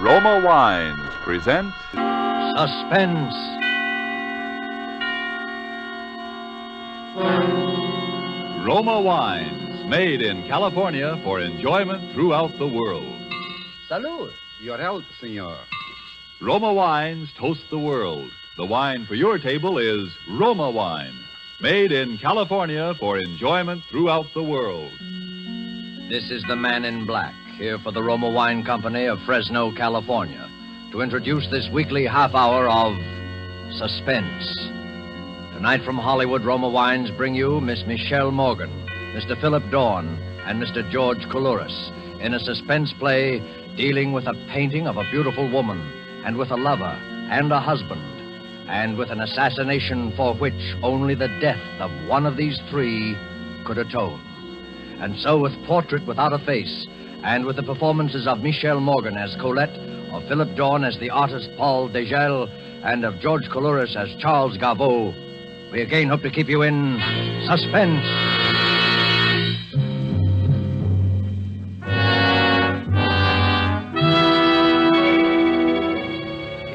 Roma Wines present Suspense. Roma Wines, made in California for enjoyment throughout the world. Salud. Your health, senor. Roma Wines toast the world. The wine for your table is Roma Wine, made in California for enjoyment throughout the world. This is the man in black, here for the Roma Wine Company of Fresno, California, to introduce this weekly half hour of Suspense. Tonight from Hollywood, Roma Wines bring you Miss Michelle Morgan, Mr. Philip Dorn, and Mr. George Coulouris in a suspense play dealing with a painting of a beautiful woman, and with a lover and a husband, and with an assassination for which only the death of one of these three could atone. And so with Portrait Without a Face, and with the performances of Michelle Morgan as Colette, of Philip Dorn as the artist Paul Degel, and of George Coulouris as Charles Garbeau, we again hope to keep you in suspense.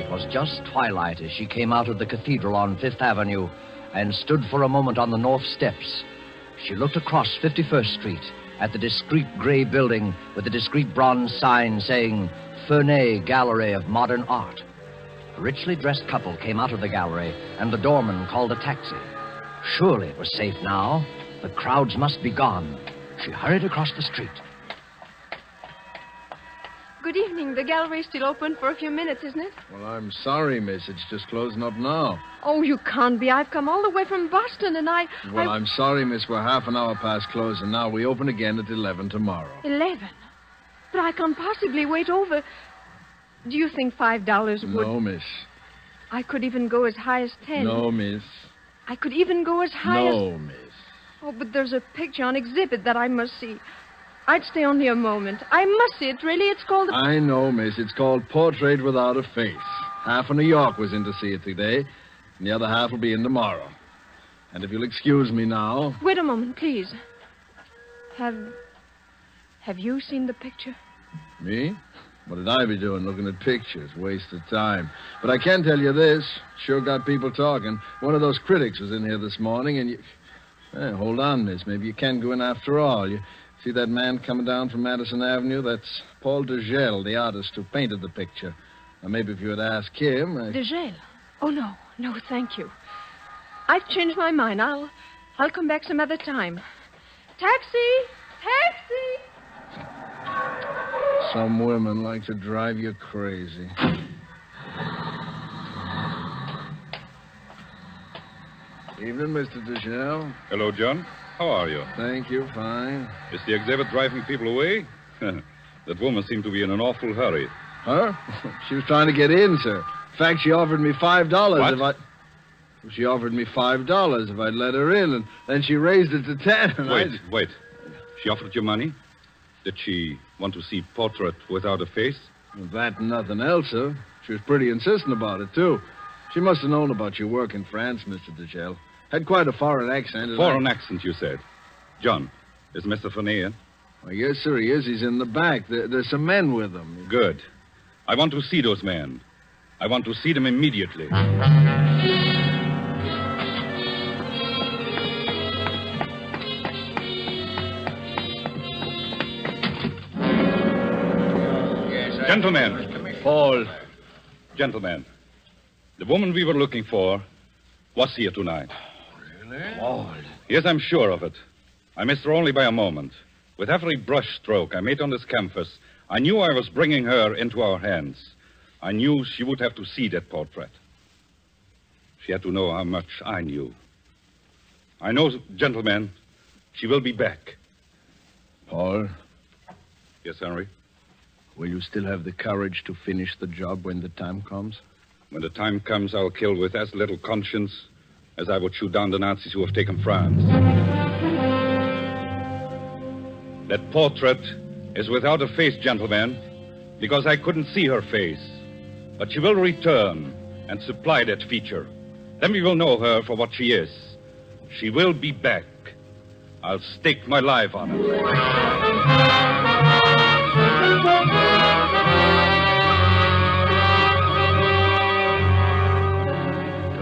It was just twilight as she came out of the cathedral on Fifth Avenue and stood for a moment on the north steps. She looked across 51st Street at the discreet gray building with the discreet bronze sign saying Fernet Gallery of Modern Art. A richly dressed couple came out of the gallery, and the doorman called a taxi. Surely it was safe now. The crowds must be gone. She hurried across the street. Good evening. The gallery's still open for a few minutes, isn't it? Well, I'm sorry, miss. It's just closing up now. Oh, you can't be. I've come all the way from Boston, and Well, I'm sorry, miss. We're half an hour past closing now. We open again at 11 tomorrow. 11? But I can't possibly wait over. Do you think $5 would... No, miss. I could even go as high as 10. No, miss. I could even go as high as... No, miss. Oh, but there's a picture on exhibit that I must see. I'd stay only a moment. I must see it, really. It's called... I know, miss. It's called Portrait Without a Face. Half of New York was in to see it today, and the other half will be in tomorrow. And if you'll excuse me now... Wait a moment, please. Have you seen the picture? Me? What did I be doing looking at pictures? Waste of time. But I can tell you this. Sure got people talking. One of those critics was in here this morning, and you... Hey, hold on, miss. Maybe you can go in after all. You see that man coming down from Madison Avenue? That's Paul Degel, the artist who painted the picture. Now, maybe if you would ask him... Degel? Oh, no. No, thank you. I've changed my mind. I'll come back some other time. Taxi! Taxi! Some women like to drive you crazy. Evening, Mr. Degel. Hello, John. How are you? Thank you, fine. Is the exhibit driving people away? That woman seemed to be in an awful hurry. Huh? She was trying to get in, sir. In fact, she offered me $5 What? She offered me $5 if I'd let her in, and then she raised it to 10. and Wait. She offered you money? Did she want to see Portrait Without a Face? That and nothing else, sir. She was pretty insistent about it, too. She must have known about your work in France, Mr. Degel. Had quite a foreign accent. Foreign accent, you said. John, is Mr. Fernet in? Well, yes, sir, he is. He's in the back. There's some men with him. Good. I want to see those men. I want to see them immediately. Gentlemen. Paul. Gentlemen. The woman we were looking for was here tonight. Paul. Yes, I'm sure of it. I missed her only by a moment. With every brush stroke I made on this canvas, I knew I was bringing her into our hands. I knew she would have to see that portrait. She had to know how much I knew. I know, gentlemen, she will be back. Paul, Yes, Henry? will you still have the courage to finish the job when the time comes? When the time comes, I'll kill with as little conscience as I would shoot down the Nazis who have taken France. That portrait is without a face, gentlemen, because I couldn't see her face. But she will return and supply that feature. Then we will know her for what she is. She will be back. I'll stake my life on it.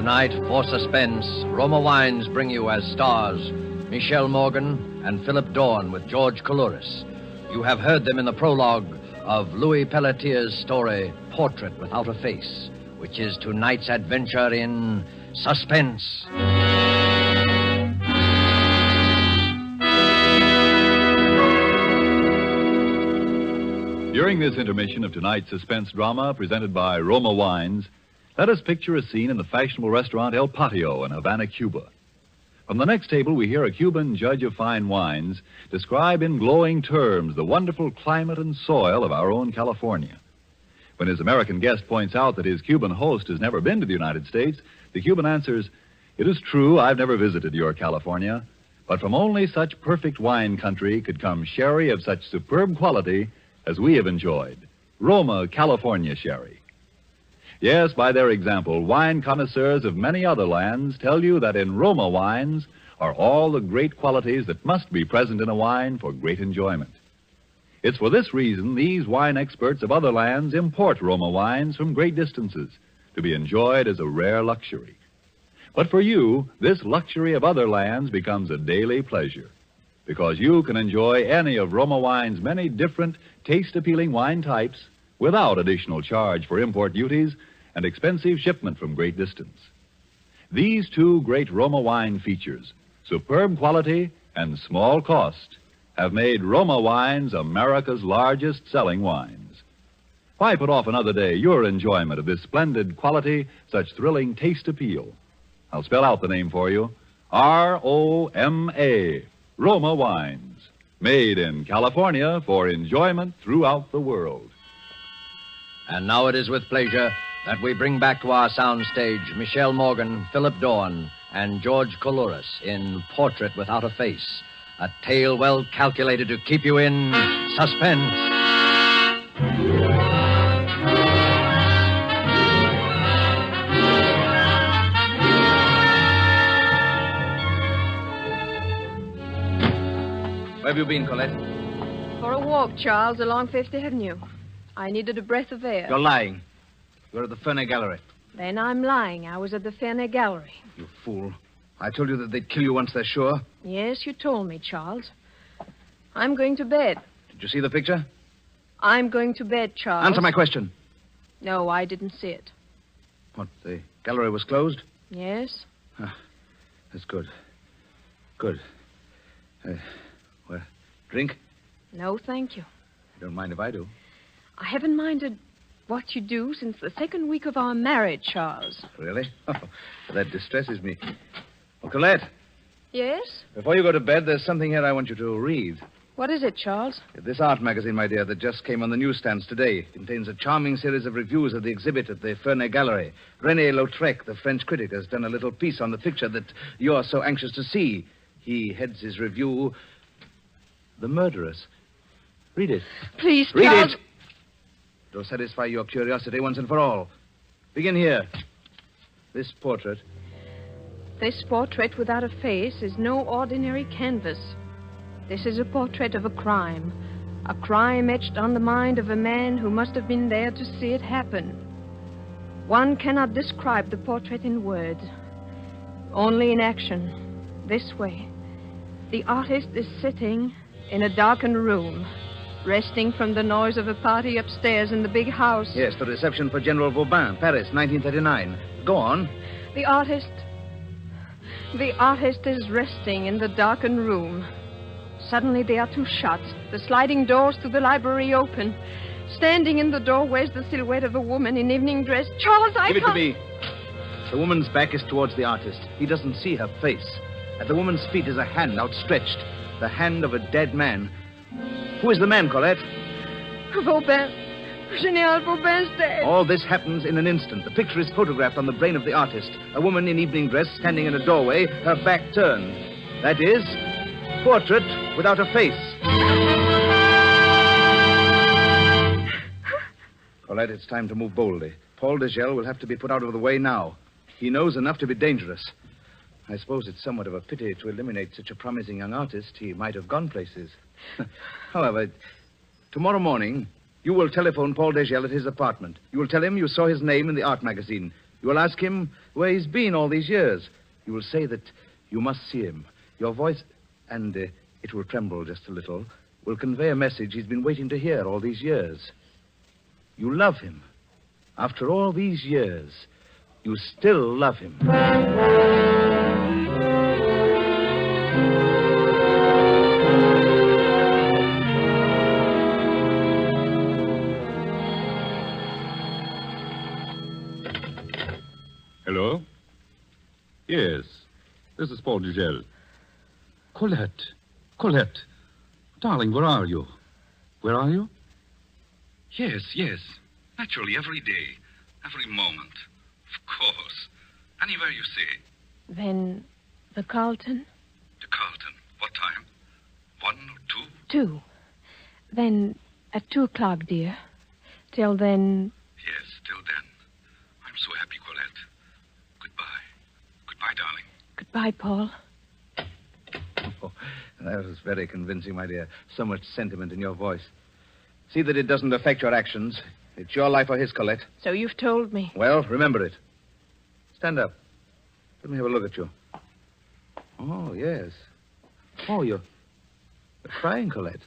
Tonight, for Suspense, Roma Wines bring you as stars Michelle Morgan and Philip Dorn with George Coulouris. You have heard them in the prologue of Louis Pelletier's story, Portrait Without a Face, which is tonight's adventure in Suspense. During this intermission of tonight's suspense drama presented by Roma Wines, let us picture a scene in the fashionable restaurant El Patio in Havana, Cuba. From the next table, we hear a Cuban judge of fine wines describe in glowing terms the wonderful climate and soil of our own California. When his American guest points out that his Cuban host has never been to the United States, the Cuban answers, "It is true, I've never visited your California, but from only such perfect wine country could come sherry of such superb quality as we have enjoyed, Roma California sherry." Yes, by their example, wine connoisseurs of many other lands tell you that in Roma wines are all the great qualities that must be present in a wine for great enjoyment. It's for this reason these wine experts of other lands import Roma wines from great distances to be enjoyed as a rare luxury. But for you, this luxury of other lands becomes a daily pleasure, because you can enjoy any of Roma Wine's many different, taste-appealing wine types without additional charge for import duties and expensive shipment from great distance. These two great Roma wine features, superb quality and small cost, have made Roma Wines America's largest selling wines. Why put off another day your enjoyment of this splendid quality, such thrilling taste appeal? I'll spell out the name for you. R-O-M-A, Roma Wines, made in California for enjoyment throughout the world. And now it is with pleasure that we bring back to our soundstage Michelle Morgan, Philip Dorn, and George Coulouris in Portrait Without a Face, a tale well calculated to keep you in suspense. Where have you been, Colette? For a walk, Charles, along Fifth Avenue. I needed a breath of air. You're lying. You're at the Ferney Gallery. Then I'm lying. I was at the Ferney Gallery. You fool. I told you that they'd kill you once they're sure. Yes, you told me, Charles. I'm going to bed. Did you see the picture? I'm going to bed, Charles. Answer my question. No, I didn't see it. What, the gallery was closed? Yes? That's good. Good. Well, drink? No, thank you. You don't mind if I do. I haven't minded what you do since the second week of our marriage, Charles. Really? Oh, that distresses me. Oh, Colette, Yes? before you go to bed, there's something here I want you to read. What is it, Charles? This art magazine, my dear, that just came on the newsstands today, contains a charming series of reviews of the exhibit at the Ferney Gallery. René Lautrec, the French critic, has done a little piece on the picture that you're so anxious to see. He heads his review, The Murderess. Read it. Please, Read Charles. it. It'll satisfy your curiosity once and for all. Begin here. This portrait. This portrait without a face is no ordinary canvas. This is a portrait of a crime etched on the mind of a man who must have been there to see it happen. One cannot describe the portrait in words, only in action. This way. The artist is sitting in a darkened room, resting from the noise of a party upstairs in the big house. Yes, the reception for General Vauban, Paris, 1939. Go on. The artist is resting in the darkened room. Suddenly there are two shots. The sliding doors to the library open. Standing in the doorway is the silhouette of a woman in evening dress. Charles, I Give it to can't... me. The woman's back is towards the artist. He doesn't see her face. At the woman's feet is a hand outstretched. The hand of a dead man. Who is the man, Colette? Vauban. General Vauban's dead. All this happens in an instant. The picture is photographed on the brain of the artist. A woman in evening dress standing in a doorway, her back turned. That is, portrait without a face. Colette, it's time to move boldly. Paul Degel will have to be put out of the way now. He knows enough to be dangerous. I suppose it's somewhat of a pity to eliminate such a promising young artist. He might have gone places. However, tomorrow morning, you will telephone Paul Degel at his apartment. You will tell him you saw his name in the art magazine. You will ask him where he's been all these years. You will say that you must see him. Your voice, and it will tremble just a little, will convey a message he's been waiting to hear all these years. You love him. After all these years, you still love him. Hello? Yes, this is Paul Dugel. Colette. Darling, where are you? Where are you? Yes. Naturally, every day, every moment. Of course. Anywhere you say. Then the Carlton? The Carlton. What time? 1 or 2? 2. Then at 2 o'clock, dear. Till then... Yes, till then. I'm so happy, Colette. Goodbye. Goodbye, darling. Goodbye, Paul. Oh, that was very convincing, my dear. So much sentiment in your voice. See that it doesn't affect your actions. It's your life or his, Colette. So you've told me. Well, remember it. Stand up. Let me have a look at you. Oh, yes. Oh, you're crying, Colette.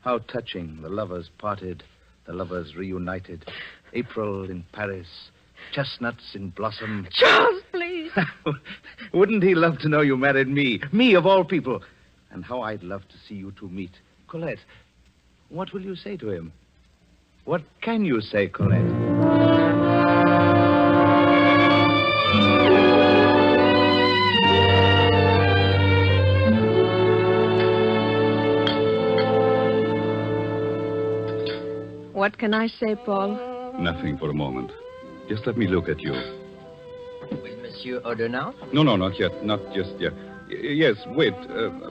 How touching. The lovers parted, the lovers reunited. April in Paris, chestnuts in blossom. Charles, please. Wouldn't he love to know you married me? Me, of all people. And how I'd love to see you two meet. Colette, what will you say to him? What can you say, Colette? What can I say, Paul? Nothing for a moment. Just let me look at you. Will Monsieur order now? No, not yet. Not just yet. Yes, wait.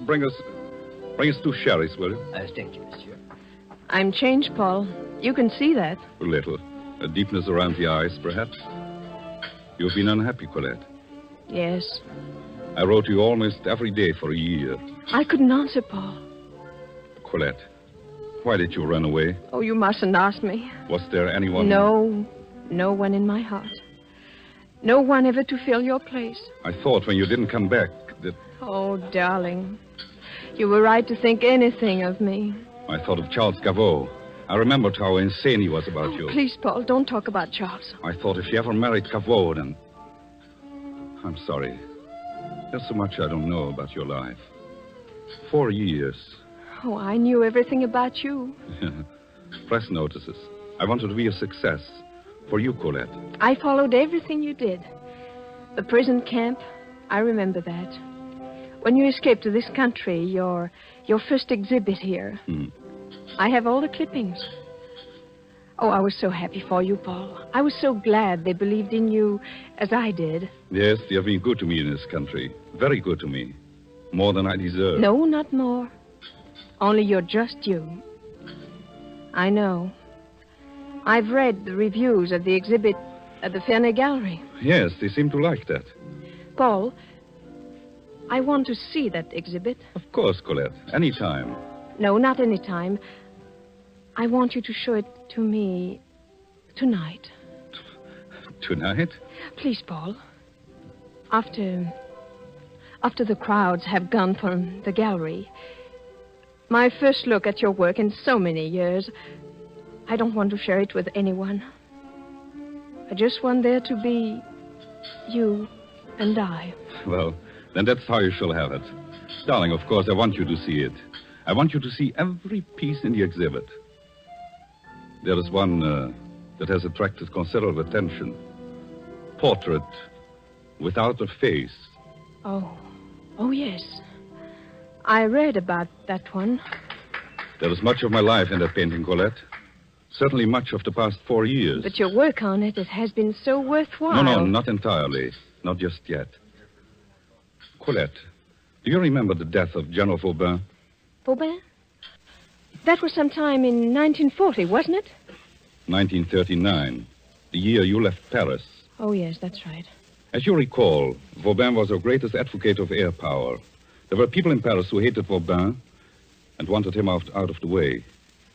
Bring us 2 sherries, will you? Thank you, Monsieur. I'm changed, Paul. You can see that. A little. A deepness around the eyes, perhaps. You've been unhappy, Colette. Yes. I wrote to you almost every day for a year. I couldn't answer, Paul. Colette, why did you run away? Oh, you mustn't ask me. Was there anyone... No one in my heart. No one ever to fill your place. I thought when you didn't come back that... Oh, darling. You were right to think anything of me. I thought of Charles Gaveau. I remembered how insane he was about you. Please, Paul, don't talk about Charles. I thought if you ever married Gaveau, then... I'm sorry. There's so much I don't know about your life. 4 years. Oh, I knew everything about you. Press notices. I wanted to be a success. For you, Colette. I followed everything you did. The prison camp, I remember that. When you escaped to this country, your first exhibit here. I have all the clippings. Oh, I was so happy for you, Paul. I was so glad they believed in you as I did. Yes, they have been good to me in this country. Very good to me. More than I deserve. No, not more. Only you're just you. I know. I've read the reviews of the exhibit at the Ferney Gallery. Yes, they seem to like that. Paul, I want to see that exhibit. Of course, Colette. Any time. No, not any time. I want you to show it to me tonight. Tonight? Please, Paul. After the crowds have gone from the gallery, my first look at your work in so many years, I don't want to share it with anyone. I just want there to be you and I. Well, then that's how you shall have it. Darling, of course, I want you to see it. I want you to see every piece in the exhibit. There is one that has attracted considerable attention. Portrait without a face. Oh, yes. I read about that one. There is much of my life in that painting, Colette. Certainly much of the past 4 years. But your work on it has been so worthwhile. No, not entirely. Not just yet. Colette, do you remember the death of General Vauban? Vauban? That was sometime in 1940, wasn't it? 1939, the year you left Paris. Oh, yes, that's right. As you recall, Vauban was our greatest advocate of air power. There were people in Paris who hated Vauban and wanted him out of the way.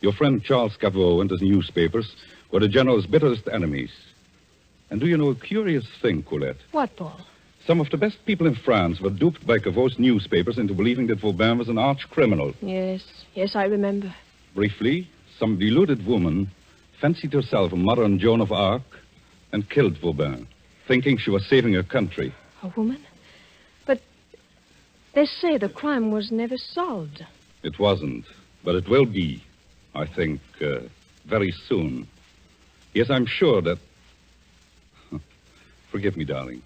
Your friend Charles Gaveau and his newspapers were the general's bitterest enemies. And do you know a curious thing, Colette? What, Paul? Some of the best people in France were duped by Cavot's newspapers into believing that Vauban was an arch criminal. Yes, I remember. Briefly, some deluded woman fancied herself a modern Joan of Arc and killed Vauban, thinking she was saving her country. A woman? But they say the crime was never solved. It wasn't, but it will be, I think, very soon. Yes, I'm sure that... Forgive me, darling.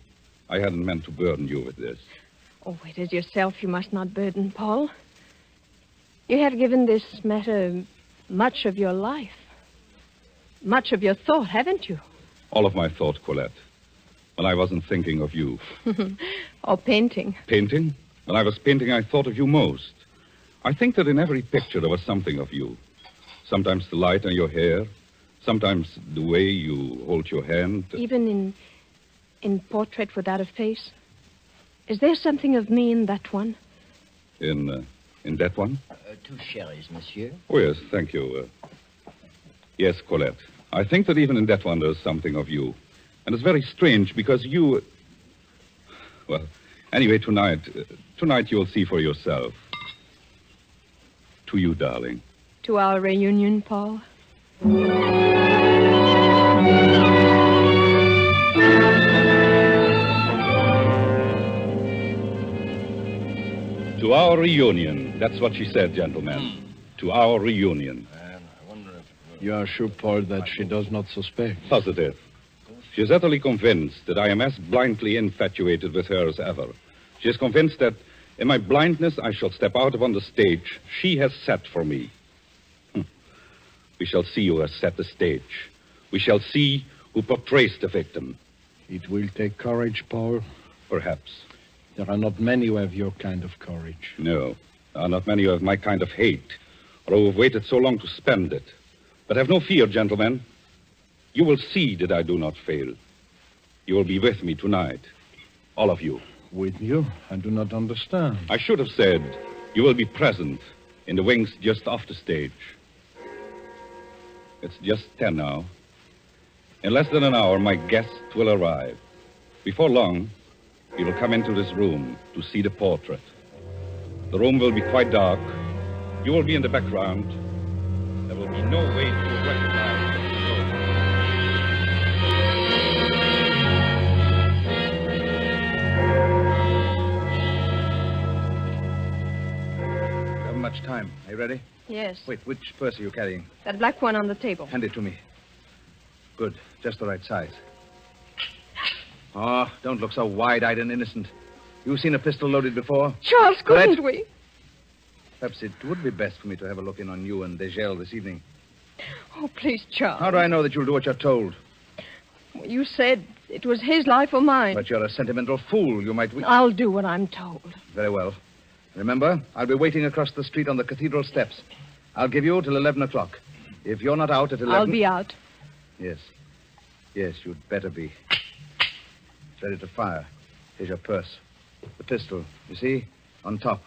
I hadn't meant to burden you with this. Oh, it is yourself you must not burden, Paul. You have given this matter much of your life. Much of your thought, haven't you? All of my thought, Colette. When I wasn't thinking of you. Or painting. Painting? When I was painting, I thought of you most. I think that in every picture there was something of you. Sometimes the light on your hair. Sometimes the way you hold your hand. Even in Portrait Without a Face? Is there something of me in that one? In that one? 2 sherries, monsieur. Oh, yes, thank you. Yes, Colette. I think that even in that one there's something of you. And it's very strange because you... Well, anyway, tonight you'll see for yourself. To you, darling. To our reunion, Paul? To our reunion. That's what she said, gentlemen. To our reunion. And I wonder if... You are sure, Paul, that she does not suspect? Positive. She is utterly convinced that I am as blindly infatuated with her as ever. She is convinced that in my blindness I shall step out upon the stage she has set for me. We shall see who has set the stage. We shall see who portrays the victim. It will take courage, Paul. Perhaps. There are not many who have your kind of courage. No, there are not many who have my kind of hate, or who have waited so long to spend it. But have no fear, gentlemen. You will see that I do not fail. You will be with me tonight. All of you. With you? I do not understand. I should have said you will be present in the wings just off the stage. It's just 10 now. In less than an hour, my guest will arrive. Before long, he will come into this room to see the portrait. The room will be quite dark. You will be in the background. There will be no way to recognize the We haven't much time. Are you ready? Yes. Wait, which purse are you carrying? That black one on the table. Hand it to me. Good. Just the right size. Oh, don't look so wide-eyed and innocent. You've seen a pistol loaded before? Charles, Colette? couldn't we? Perhaps it would be best for me to have a look in on you and Degel this evening. Oh, please, Charles. How do I know that you'll do what you're told? You said it was his life or mine. But you're a sentimental fool. You might... I'll do what I'm told. Very well. Remember, I'll be waiting across the street on the cathedral steps. I'll give you till 11 o'clock. If you're not out at 11... I'll be out. Yes. Yes, you'd better be. Ready to fire. Here's your purse. The pistol, you see? On top.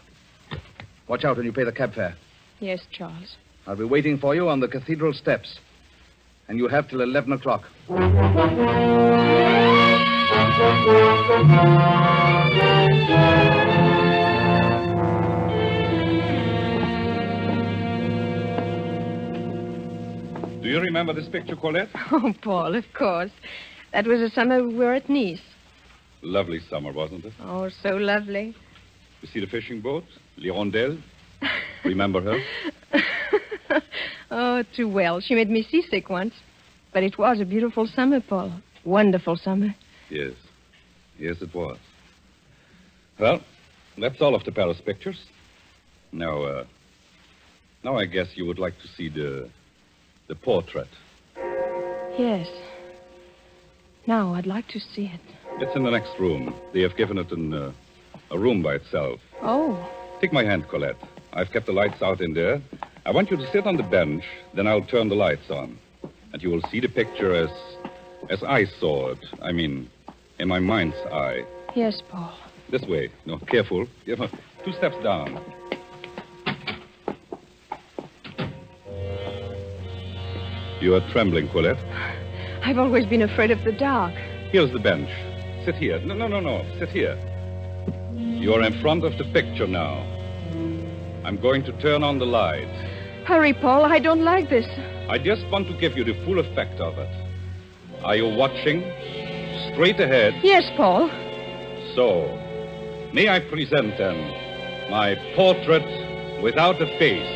Watch out when you pay the cab fare. Yes, Charles. I'll be waiting for you on the cathedral steps. And you have till 11 o'clock. Do you remember this picture, Colette? Oh, Paul, of course. That was the summer we were at Nice. Lovely summer, wasn't it? Oh, so lovely. You see the fishing boat? L'Hirondelle? Remember her? Oh, too well. She made me seasick once. But it was a beautiful summer, Paul. Wonderful summer. Yes. Yes, it was. Well, that's all of the Paris pictures. Now I guess you would like to see the portrait. Yes. Now, I'd like to see it. It's in the next room. They have given it a room by itself. Oh. Take my hand, Colette. I've kept the lights out in there. I want you to sit on the bench, then I'll turn the lights on. And you will see the picture as I saw it. I mean, in my mind's eye. Yes, Paul. This way. No, careful. 2 steps down. You are trembling, Colette. I've always been afraid of the dark. Here's the bench. Sit here. No. Sit here. You're in front of the picture now. I'm going to turn on the light. Hurry, Paul. I don't like this. I just want to give you the full effect of it. Are you watching? Straight ahead. Yes, Paul. So, may I present then my portrait without a face?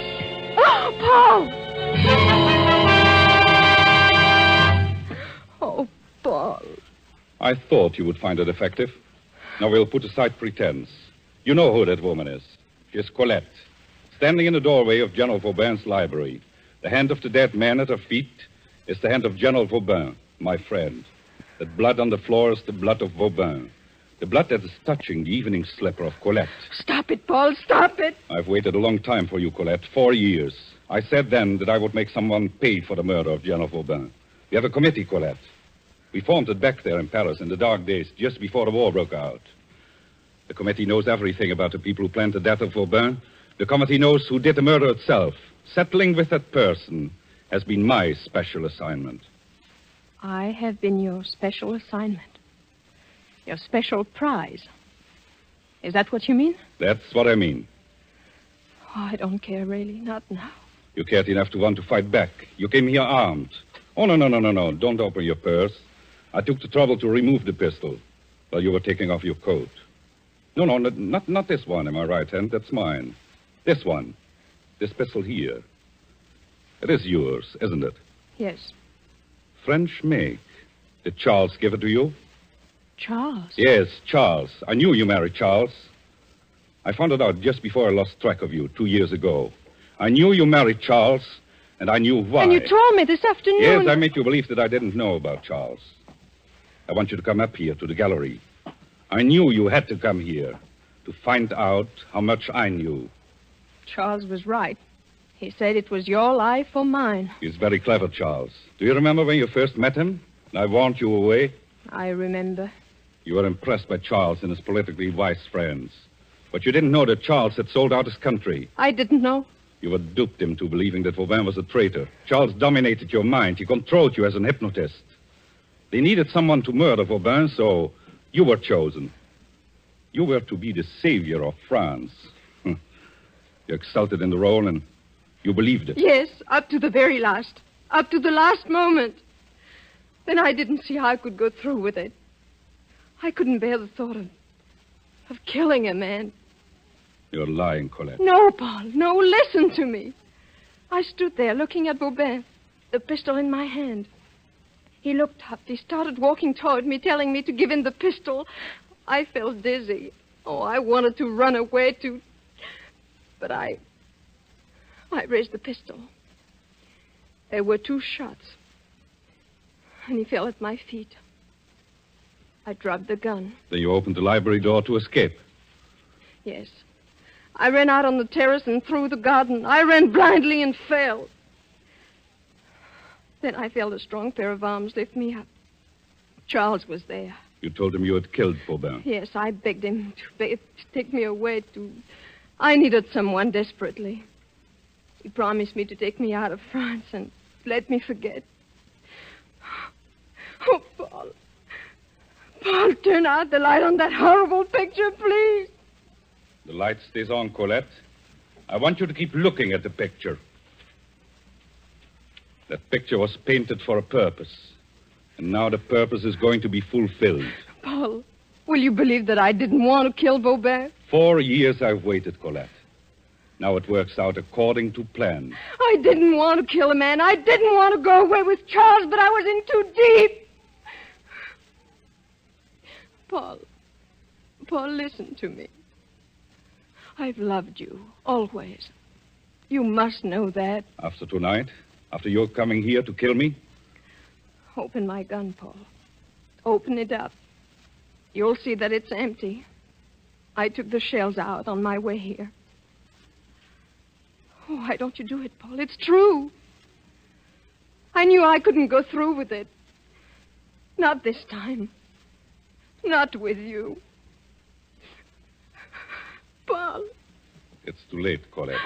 Oh, Paul! Oh, Paul. I thought you would find it effective. Now we'll put aside pretense. You know who that woman is. She's Colette, standing in the doorway of General Vauban's library. The hand of the dead man at her feet is the hand of General Vauban, my friend. That blood on the floor is the blood of Vauban. The blood that is touching the evening slipper of Colette. Stop it, Paul. Stop it. I've waited a long time for you, Colette. 4 years. I said then that I would make someone pay for the murder of General Vauban. We have a committee, Colette. We formed it back there in Paris in the dark days, just before the war broke out. The committee knows everything about the people who planned the death of Vauban. The committee knows who did the murder itself. Settling with that person has been my special assignment. I have been your special assignment. Your special prize. Is that what you mean? That's what I mean. Oh, I don't care, really. Not now. You cared enough to want to fight back. You came here armed. Oh, no. Don't open your purse. I took the trouble to remove the pistol while you were taking off your coat. No, not this one in my right hand. That's mine. This one. This pistol here. It is yours, isn't it? Yes. French make. Did Charles give it to you? Charles? Yes, Charles. I knew you married Charles. I found it out just before I lost track of you 2 years ago. I knew you married Charles, and I knew why. And you told me this afternoon. Yes, I made you believe that I didn't know about Charles. I want you to come up here to the gallery. I knew you had to come here to find out how much I knew. Charles was right. He said it was your life or mine. He's very clever, Charles. Do you remember when you first met him? And I warned you away? I remember. You were impressed by Charles and his politically wise friends. But you didn't know that Charles had sold out his country. I didn't know. You had duped him to believing that Vauban was a traitor. Charles dominated your mind. He controlled you as an hypnotist. They needed someone to murder Vauban, so you were chosen. You were to be the savior of France. You exulted in the role, and you believed it. Yes, up to the very last. Up to the last moment. Then I didn't see how I could go through with it. I couldn't bear the thought of killing a man. You're lying, Colette. No, Paul, no, listen to me. I stood there looking at Vauban, the pistol in my hand. He looked up. He started walking toward me, telling me to give him the pistol. I felt dizzy. Oh, I wanted to run away But I raised the pistol. There were 2 shots. And he fell at my feet. I dropped the gun. Then you opened the library door to escape. Yes. I ran out on the terrace and through the garden. I ran blindly and fell. Then I felt a strong pair of arms lift me up. Charles was there. You told him you had killed Vauban. Yes, I begged him to take me away I needed someone desperately. He promised me to take me out of France and let me forget. Oh, Paul. Paul, turn out the light on that horrible picture, please. The light stays on, Colette. I want you to keep looking at the picture. That picture was painted for a purpose. And now the purpose is going to be fulfilled. Paul, will you believe that I didn't want to kill Vauban? 4 years I've waited, Colette. Now it works out according to plan. I didn't want to kill a man. I didn't want to go away with Charles, but I was in too deep. Paul, listen to me. I've loved you, always. You must know that. After tonight? After you're coming here to kill me? Open my gun, Paul. Open it up. You'll see that it's empty. I took the shells out on my way here. Oh, why don't you do it, Paul? It's true. I knew I couldn't go through with it. Not this time. Not with you. Paul. It's too late, Colette.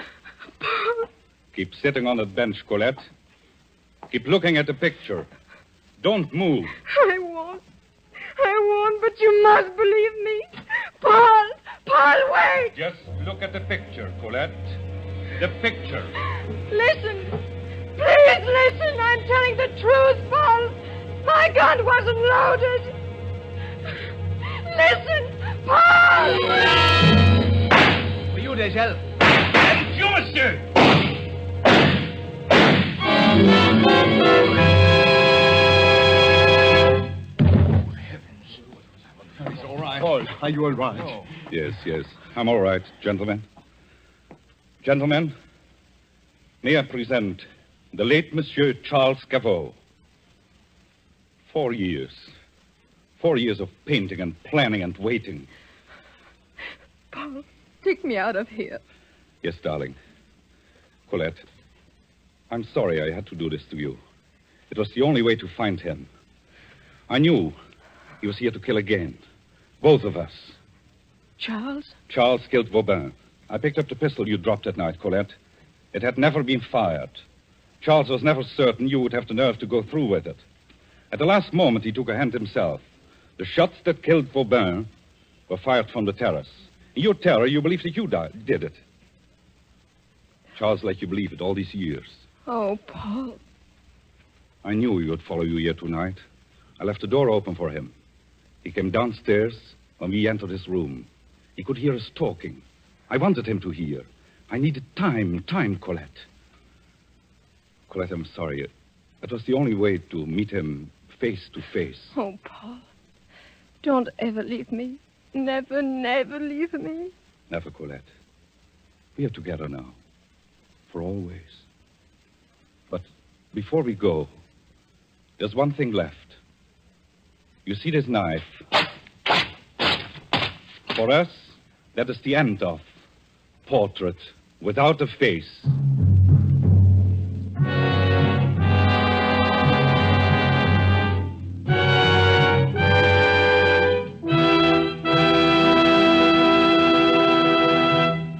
Paul. Keep sitting on that bench, Colette. Keep looking at the picture. Don't move. I won't. But you must believe me. Paul, wait. Just look at the picture, Colette. The picture. Listen. Please listen. I'm telling the truth, Paul. My gun wasn't loaded. Listen, Paul! For you, Deschelles. And you, monsieur! He's all right. Paul, are you all right? Oh. Yes. I'm all right, gentlemen. Gentlemen, may I present the late Monsieur Charles Cavot. 4 years. 4 years of painting and planning and waiting. Paul, take me out of here. Yes, darling. Colette, I'm sorry I had to do this to you. It was the only way to find him. I knew he was here to kill again. Both of us. Charles? Charles killed Vauban. I picked up the pistol you dropped that night, Colette. It had never been fired. Charles was never certain you would have the nerve to go through with it. At the last moment, he took a hand himself. The shots that killed Vauban were fired from the terrace. In your terror, you believed that you did it. Charles let you believe it all these years. Oh, Paul. I knew he would follow you here tonight. I left the door open for him. He came downstairs when we entered his room. He could hear us talking. I wanted him to hear. I needed time, Colette. Colette, I'm sorry. That was the only way to meet him face to face. Oh, Paul. Don't ever leave me. Never leave me. Never, Colette. We are together now. For always. But before we go, there's one thing left. You see this knife? For us, that is the end of Portrait Without a Face.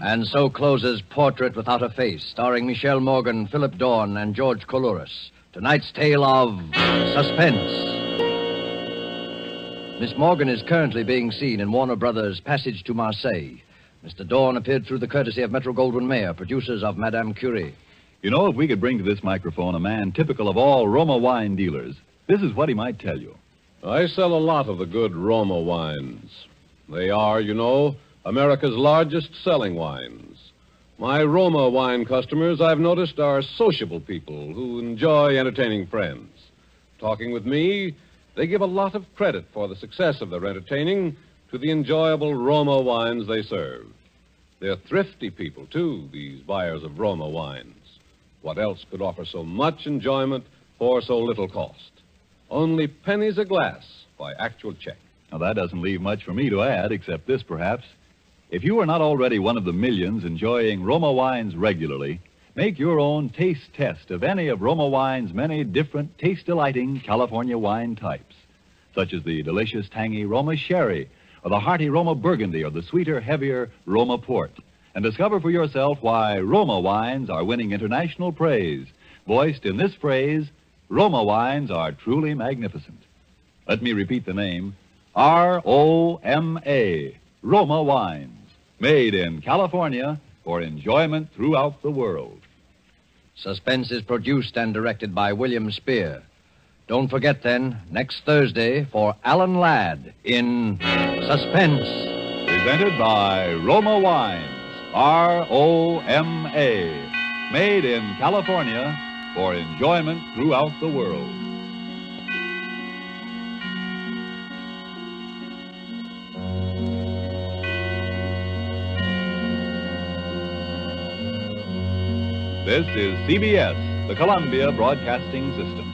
And so closes Portrait Without a Face, starring Michelle Morgan, Philip Dorn, and George Coulouris. Tonight's tale of Suspense. Miss Morgan is currently being seen in Warner Brothers' Passage to Marseille. Mr. Dorn appeared through the courtesy of Metro-Goldwyn-Mayer, producers of Madame Curie. You know, if we could bring to this microphone a man typical of all Roma wine dealers, this is what he might tell you. I sell a lot of the good Roma wines. They are, you know, America's largest selling wines. My Roma wine customers, I've noticed, are sociable people who enjoy entertaining friends. Talking with me, they give a lot of credit for the success of their entertaining to the enjoyable Roma wines they serve. They're thrifty people, too, these buyers of Roma wines. What else could offer so much enjoyment for so little cost? Only pennies a glass by actual check. Now, that doesn't leave much for me to add, except this, perhaps. If you are not already one of the millions enjoying Roma wines regularly, make your own taste test of any of Roma wine's many different taste-delighting California wine types, such as the delicious, tangy Roma Sherry, or the hearty Roma Burgundy, or the sweeter, heavier Roma Port. And discover for yourself why Roma wines are winning international praise, voiced in this phrase, Roma wines are truly magnificent. Let me repeat the name, R-O-M-A, Roma wines, made in California for enjoyment throughout the world. Suspense is produced and directed by William Spear. Don't forget, then, next Thursday for Alan Ladd in Suspense. Presented by Roma Wines, R-O-M-A, made in California for enjoyment throughout the world. This is CBS, the Columbia Broadcasting System.